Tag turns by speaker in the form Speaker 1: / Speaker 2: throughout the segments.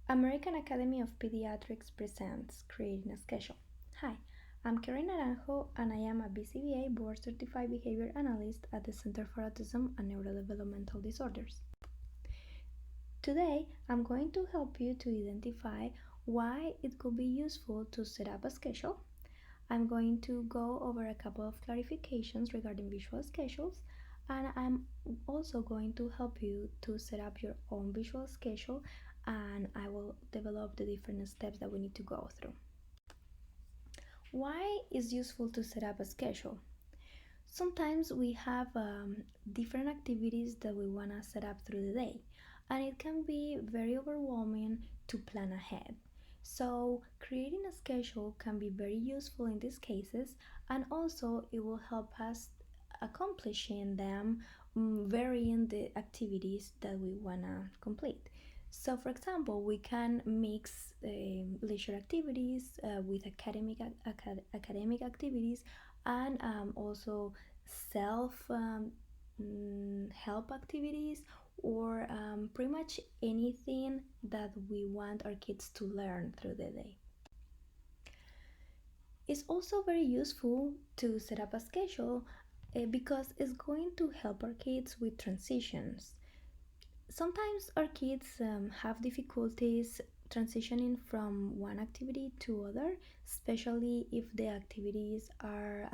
Speaker 1: American Academy of Pediatrics presents Creating a Schedule. Hi, I'm Karen Naranjo and I am a BCBA Board Certified Behavior Analyst at the Center for Autism and Neurodevelopmental Disorders. Today, I'm going to help you to identify why it could be useful to set up a schedule. I'm going to go over a couple of clarifications regarding visual schedules, and I'm also going to help you to set up your own visual schedule, and I will develop the different steps that we need to go through. Why is useful to set up a schedule? Sometimes we have different activities that we want to set up through the day, and it can be very overwhelming to plan ahead. So, creating a schedule can be very useful in these cases, and also it will help us accomplishing them, varying the activities that we want to complete. So, for example, we can mix leisure activities with academic activities, and also self help activities, or pretty much anything that we want our kids to learn through the day. It's also very useful to set up a schedule because it's going to help our kids with transitions. Sometimes our kids have difficulties transitioning from one activity to other, especially if the activities are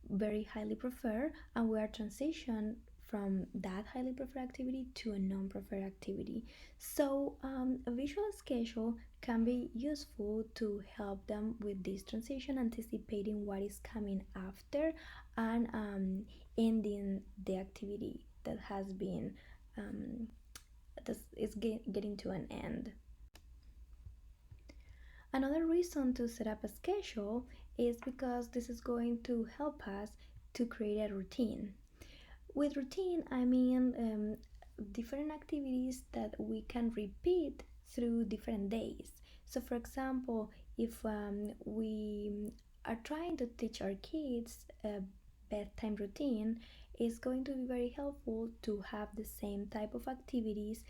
Speaker 1: very highly preferred, and we are transition from that highly preferred activity to a non-preferred activity. So a visual schedule can be useful to help them with this transition, anticipating what is coming after, and ending the activity that has been getting to an end. Another reason to set up a schedule is because this is going to help us to create a routine. With routine, I mean different activities that we can repeat through different days. So, for example, if we are trying to teach our kids a bedtime routine, it's going to be very helpful to have the same type of activities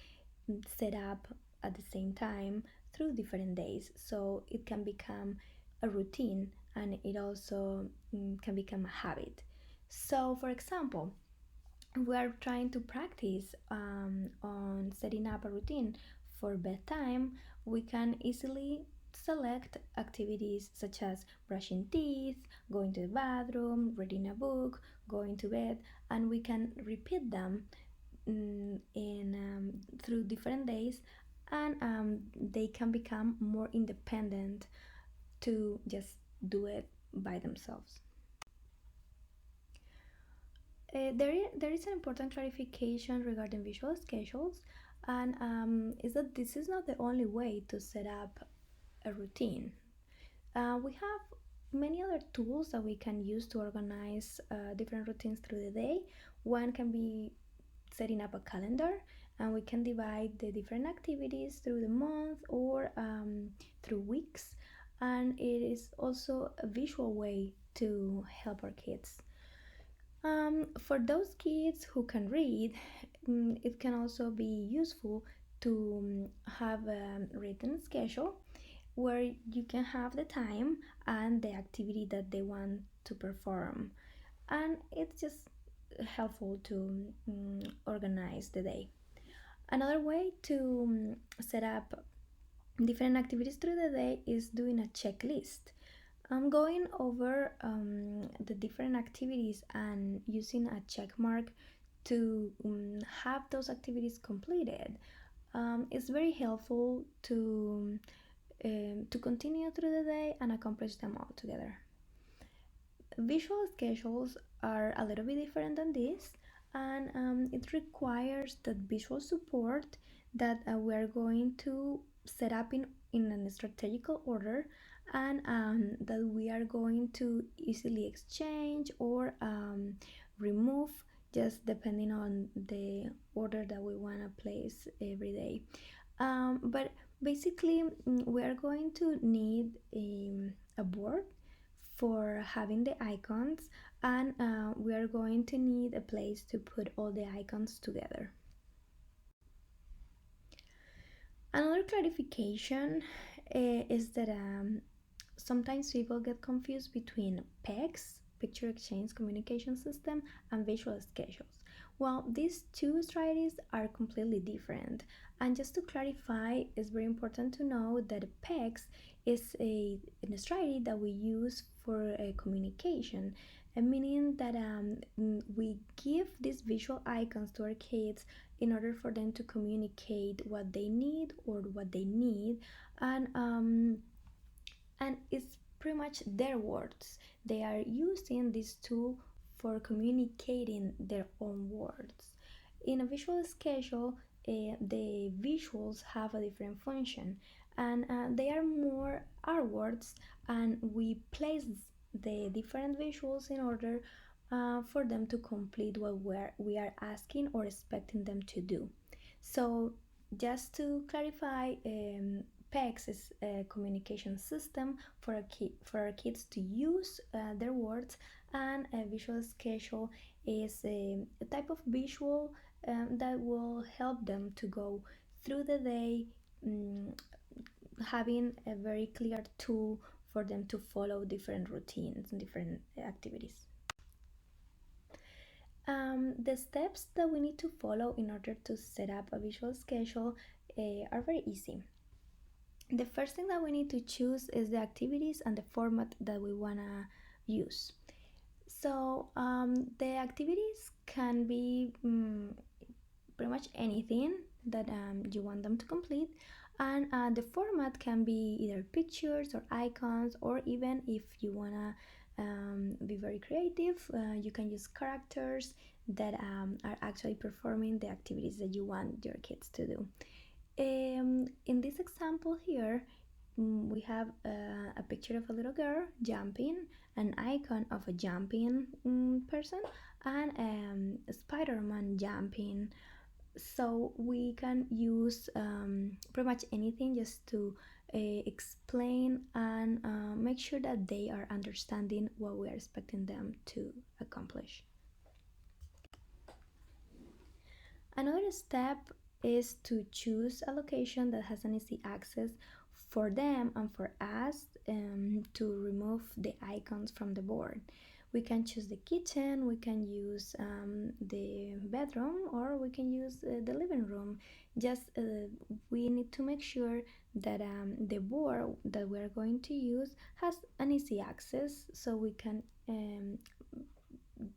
Speaker 1: set up at the same time through different days, so it can become a routine, and it also can become a habit. So, for example, we are trying to practice on setting up a routine for bedtime. We can easily select activities such as brushing teeth, going to the bathroom, reading a book, going to bed, and we can repeat them through different days, and they can become more independent to just do it by themselves. There is an important clarification regarding visual schedules, and is that this is not the only way to set up a routine. We have many other tools that we can use to organize different routines through the day. One can be setting up a calendar, and we can divide the different activities through the month, or through weeks, and it is also a visual way to help our kids. For those kids who can read, it can also be useful to have a written schedule where you can have the time and the activity that they want to perform, and it's just helpful to organize the day. Another way to set up different activities through the day is doing a checklist. I'm going over the different activities and using a check mark to have those activities completed. It's very helpful to continue through the day and accomplish them all together. Visual schedules are a little bit different than this, and it requires that visual support that we are going to set up in a strategical order, and that we are going to easily exchange or remove, just depending on the order that we want to place every day. But basically, we are going to need a board for having the icons, and we are going to need a place to put all the icons together. Another clarification is that sometimes people get confused between PECS, Picture Exchange Communication System, and visual schedules. Well, these two strategies are completely different. And just to clarify, it's very important to know that PECS is a strategy that we use for communication, meaning that we give these visual icons to our kids in order for them to communicate what they need or what they need, and it's pretty much their words. They are using this tool for communicating their own words. In a visual schedule, the visuals have a different function, and they are more our words, and we place the different visuals in order for them to complete what we are asking or expecting them to do. So, just to clarify, PECS is a communication system for our kids to use their words, and a visual schedule is a type of visual that will help them to go through the day, um, having a very clear tool for them to follow different routines and different activities. The steps that we need to follow in order to set up a visual schedule are very easy. The first thing that we need to choose is the activities and the format that we want to use. So the activities can be pretty much anything that you want them to complete, and the format can be either pictures or icons, or even if you want to be very creative, you can use characters that are actually performing the activities that you want your kids to do. In this example here, we have a picture of a little girl jumping, an icon of a jumping person, and a Spider-Man jumping. So we can use pretty much anything just to explain and make sure that they are understanding what we are expecting them to accomplish. Another step is to choose a location that has an easy access for them and for us to remove the icons from the board. We can choose the kitchen, we can use the bedroom, or we can use the living room. Just we need to make sure that the board that we're going to use has an easy access, so we can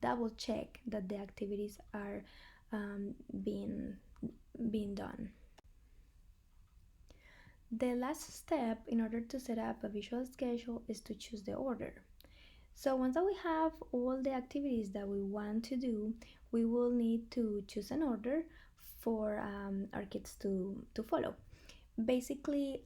Speaker 1: double check that the activities are um, being being done. The last step in order to set up a visual schedule is to choose the order. So once that we have all the activities that we want to do, we will need to choose an order for our kids to follow. Basically,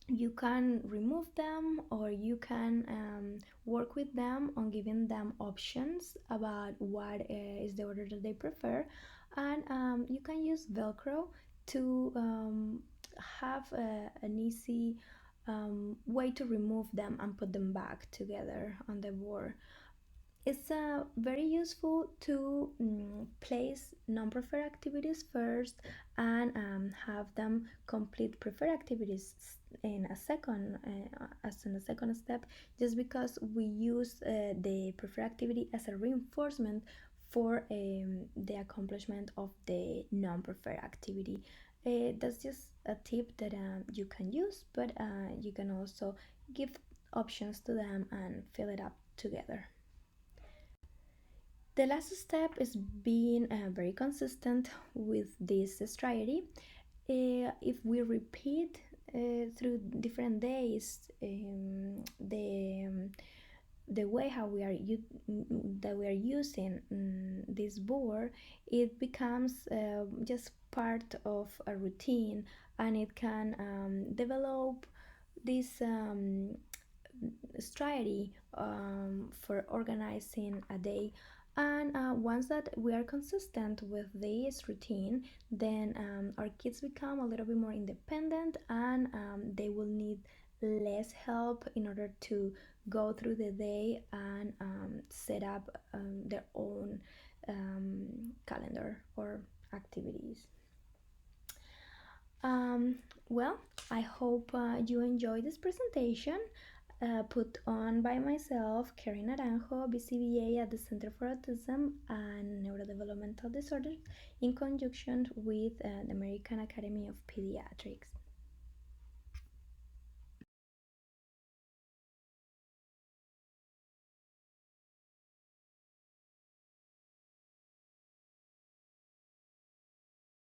Speaker 1: you can remove them, or you can work with them on giving them options about what is the order that they prefer, and you can use Velcro to have an easy way to remove them and put them back together on the board. It's very useful to place non-preferred activities first, and have them complete preferred activities in a second, as in a second step, just because we use the preferred activity as a reinforcement for the accomplishment of the non-preferred activity. That's just a tip that you can use, but you can also give options to them and fill it up together. The last step is being very consistent with this strategy. If we repeat through different days the way how that we are using this board, it becomes just part of a routine, and it can develop this strategy for organizing a day. And once that we are consistent with this routine, then our kids become a little bit more independent, and they will need less help in order to go through the day and set up their own calendar or activities. Um, well, I hope you enjoy this presentation put on by myself, Karen Naranjo, BCBA at the Center for Autism and Neurodevelopmental Disorders, in conjunction with the American Academy of Pediatrics.